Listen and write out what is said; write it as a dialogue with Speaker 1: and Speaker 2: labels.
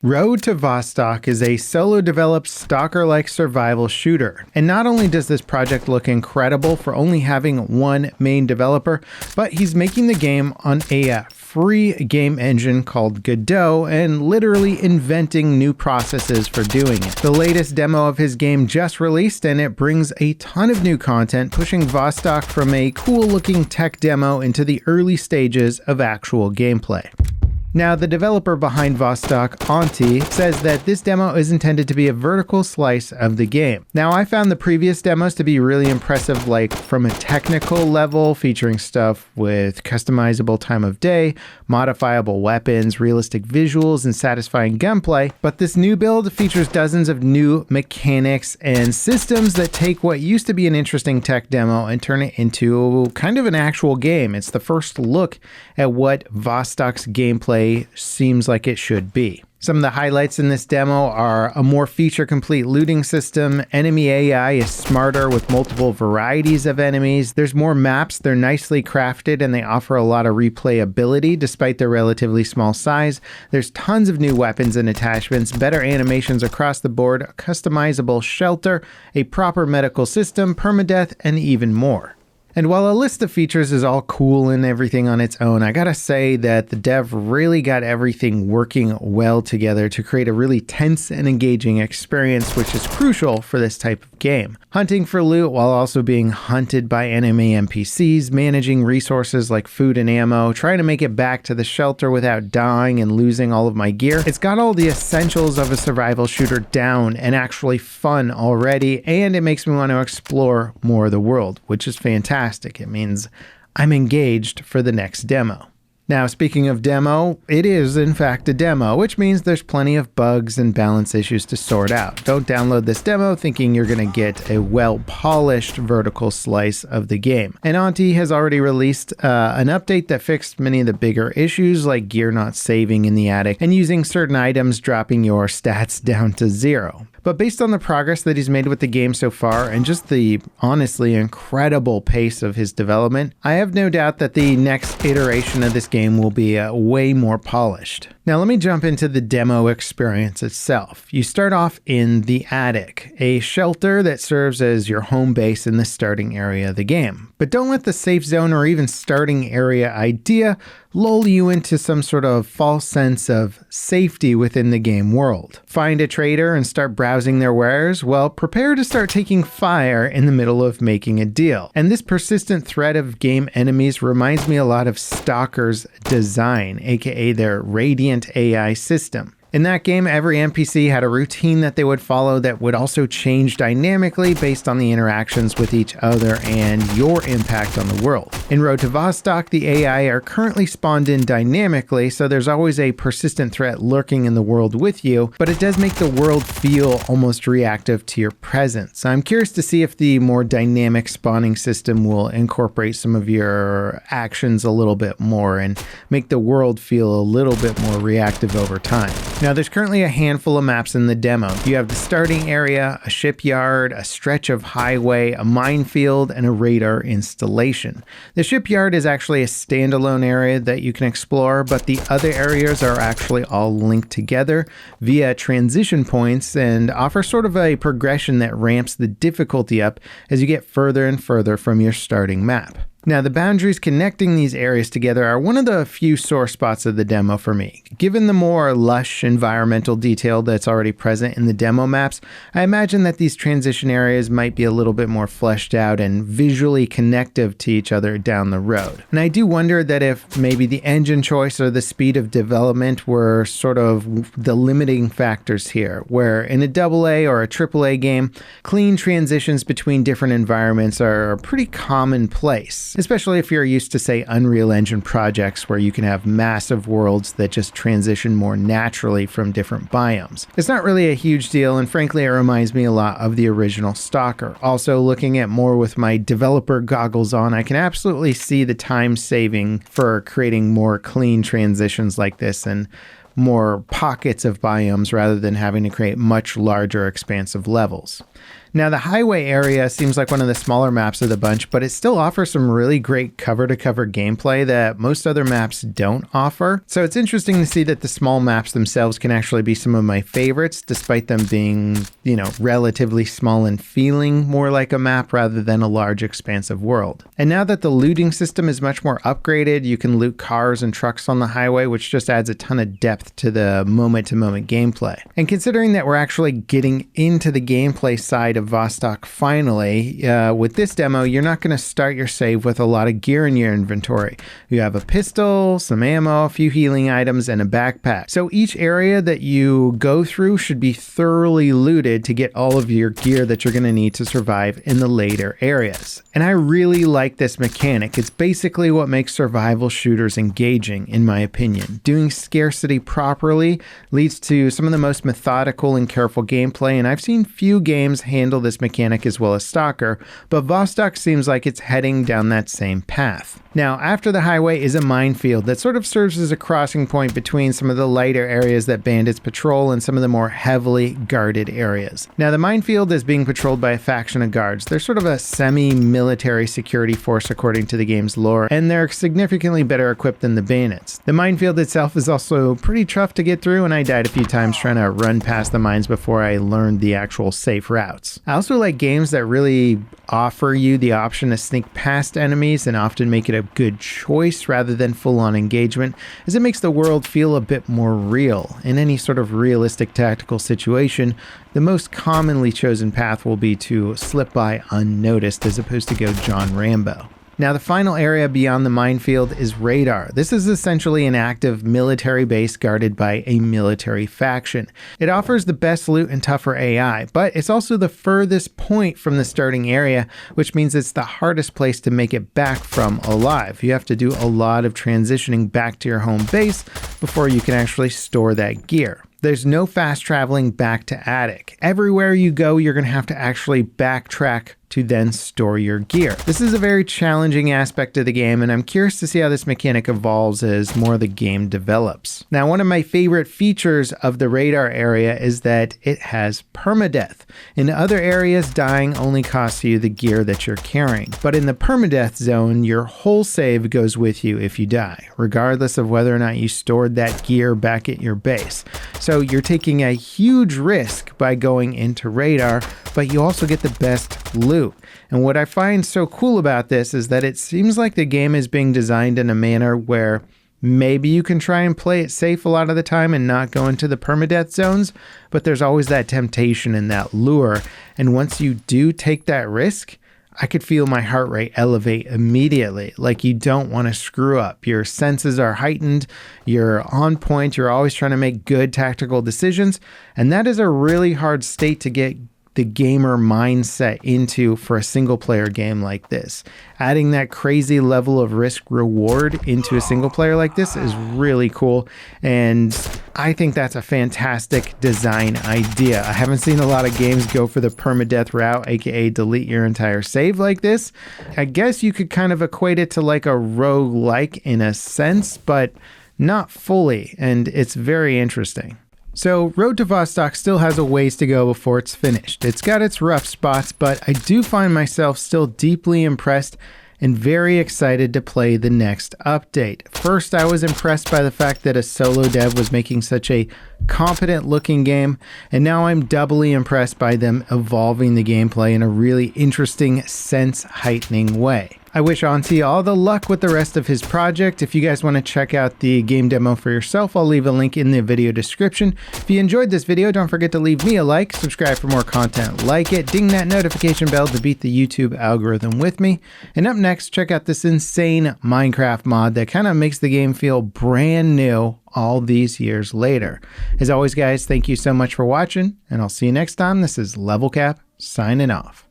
Speaker 1: Road to Vostok is a solo-developed stalker-like survival shooter. And not only does this project look incredible for only having one main developer, but he's making the game on a free game engine called Godot and literally inventing new processes for doing it. The latest demo of his game just released and it brings a ton of new content, pushing Vostok from a cool-looking tech demo into the early stages of actual gameplay. Now, the developer behind Vostok, Auntie, says that this demo is intended to be a vertical slice of the game. Now, I found the previous demos to be really impressive, like from a technical level, featuring stuff with customizable time of day, modifiable weapons, realistic visuals, and satisfying gunplay. But this new build features dozens of new mechanics and systems that take what used to be an interesting tech demo and turn it into kind of an actual game. It's the first look at what Vostok's gameplay seems like it should be. Some of the highlights in this demo are a more feature-complete looting system, enemy AI is smarter with multiple varieties of enemies, there's more maps, they're nicely crafted, and they offer a lot of replayability despite their relatively small size. There's tons of new weapons and attachments, better animations across the board, a customizable shelter, a proper medical system, permadeath, and even more. And while a list of features is all cool and everything on its own, I gotta say that the dev really got everything working well together to create a really tense and engaging experience, which is crucial for this type of game. Hunting for loot while also being hunted by enemy NPCs, managing resources like food and ammo, trying to make it back to the shelter without dying and losing all of my gear. It's got all the essentials of a survival shooter down and actually fun already, and it makes me want to explore more of the world, which is fantastic. It means I'm engaged for the next demo. Now, speaking of demo, it is in fact a demo, which means there's plenty of bugs and balance issues to sort out. Don't download this demo thinking you're going to get a well-polished vertical slice of the game. And Auntie has already released an update that fixed many of the bigger issues, like gear not saving in the attic and using certain items dropping your stats down to 0. But based on the progress that he's made with the game so far and just the honestly incredible pace of his development, I have no doubt that the next iteration of this game will be way more polished. Now let me jump into the demo experience itself. You start off in the attic, a shelter that serves as your home base in the starting area of the game. But don't let the safe zone or even starting area idea lull you into some sort of false sense of safety within the game world. Find a trader and start browsing their wares? Well, prepare to start taking fire in the middle of making a deal. And this persistent threat of game enemies reminds me a lot of Stalker's design, aka their Radiant AI system. In that game, every NPC had a routine that they would follow that would also change dynamically based on the interactions with each other and your impact on the world. In Road to Vostok, the AI are currently spawned in dynamically, so there's always a persistent threat lurking in the world with you, but it does make the world feel almost reactive to your presence. I'm curious to see if the more dynamic spawning system will incorporate some of your actions a little bit more and make the world feel a little bit more reactive over time. Now, there's currently a handful of maps in the demo. You have the starting area, a shipyard, a stretch of highway, a minefield, and a radar installation. The shipyard is actually a standalone area that you can explore, but the other areas are actually all linked together via transition points and offer sort of a progression that ramps the difficulty up as you get further and further from your starting map. Now, the boundaries connecting these areas together are one of the few sore spots of the demo for me. Given the more lush environmental detail that's already present in the demo maps, I imagine that these transition areas might be a little bit more fleshed out and visually connective to each other down the road. And I do wonder that if maybe the engine choice or the speed of development were sort of the limiting factors here, where in a AA or a AAA game, clean transitions between different environments are pretty commonplace. Especially if you're used to, say, Unreal Engine projects where you can have massive worlds that just transition more naturally from different biomes. It's not really a huge deal, and frankly, it reminds me a lot of the original Stalker. Also, looking at more with my developer goggles on, I can absolutely see the time saving for creating more clean transitions like this and more pockets of biomes rather than having to create much larger expansive levels. Now, the highway area seems like one of the smaller maps of the bunch, but it still offers some really great cover-to-cover gameplay that most other maps don't offer. So it's interesting to see that the small maps themselves can actually be some of my favorites, despite them being, relatively small and feeling more like a map rather than a large expansive world. And now that the looting system is much more upgraded, you can loot cars and trucks on the highway, which just adds a ton of depth to the moment-to-moment gameplay. And considering that we're actually getting into the gameplay side of Vostok finally, with this demo, you're not going to start your save with a lot of gear in your inventory. You have a pistol, some ammo, a few healing items, and a backpack. So each area that you go through should be thoroughly looted to get all of your gear that you're going to need to survive in the later areas. And I really like this mechanic. It's basically what makes survival shooters engaging, in my opinion. Doing scarcity properly leads to some of the most methodical and careful gameplay, and I've seen few games handle this mechanic as well as Stalker, but Vostok seems like it's heading down that same path. Now, after the highway is a minefield that sort of serves as a crossing point between some of the lighter areas that bandits patrol and some of the more heavily guarded areas. Now, the minefield is being patrolled by a faction of guards. They're sort of a semi-military security force according to the game's lore, and they're significantly better equipped than the bandits. The minefield itself is also pretty tough to get through, and I died a few times trying to run past the mines before I learned the actual safe routes. I also like games that really offer you the option to sneak past enemies and often make it a good choice rather than full-on engagement, as it makes the world feel a bit more real. In any sort of realistic tactical situation, the most commonly chosen path will be to slip by unnoticed as opposed to go John Rambo. Now, the final area beyond the minefield is Radar. This is essentially an active military base guarded by a military faction. It offers the best loot and tougher AI, but it's also the furthest point from the starting area, which means it's the hardest place to make it back from alive. You have to do a lot of transitioning back to your home base before you can actually store that gear. There's no fast traveling back to Attic. Everywhere you go, you're going to have to actually backtrack to then store your gear. This is a very challenging aspect of the game, and I'm curious to see how this mechanic evolves as more of the game develops. Now, one of my favorite features of the Radar area is that it has permadeath. In other areas, dying only costs you the gear that you're carrying, but in the permadeath zone, your whole save goes with you if you die, regardless of whether or not you stored that gear back at your base. So you're taking a huge risk by going into Radar, but you also get the best loot. And what I find so cool about this is that it seems like the game is being designed in a manner where maybe you can try and play it safe a lot of the time and not go into the permadeath zones, but there's always that temptation and that lure. And once you do take that risk, I could feel my heart rate elevate immediately. Like, you don't want to screw up. Your senses are heightened. You're on point. You're always trying to make good tactical decisions. And that is a really hard state to get the gamer mindset into for a single player game like this. Adding that crazy level of risk reward into a single player like this is really cool, and I think that's a fantastic design idea. I haven't seen a lot of games go for the permadeath route, aka delete your entire save like this. I guess you could kind of equate it to like a roguelike in a sense, but not fully, and it's very interesting. So Road to Vostok still has a ways to go before it's finished. It's got its rough spots, but I do find myself still deeply impressed and very excited to play the next update. First, I was impressed by the fact that a solo dev was making such a competent looking game, and now I'm doubly impressed by them evolving the gameplay in a really interesting, sense heightening way. I wish Auntie all the luck with the rest of his project. If you guys want to check out the game demo for yourself, I'll leave a link in the video description. If you enjoyed this video, don't forget to leave me a like, subscribe for more content like it, ding that notification bell to beat the YouTube algorithm with me. And up next, check out this insane Minecraft mod that kind of makes the game feel brand new all these years later. As always, guys, thank you so much for watching, and I'll see you next time. This is Level Cap signing off.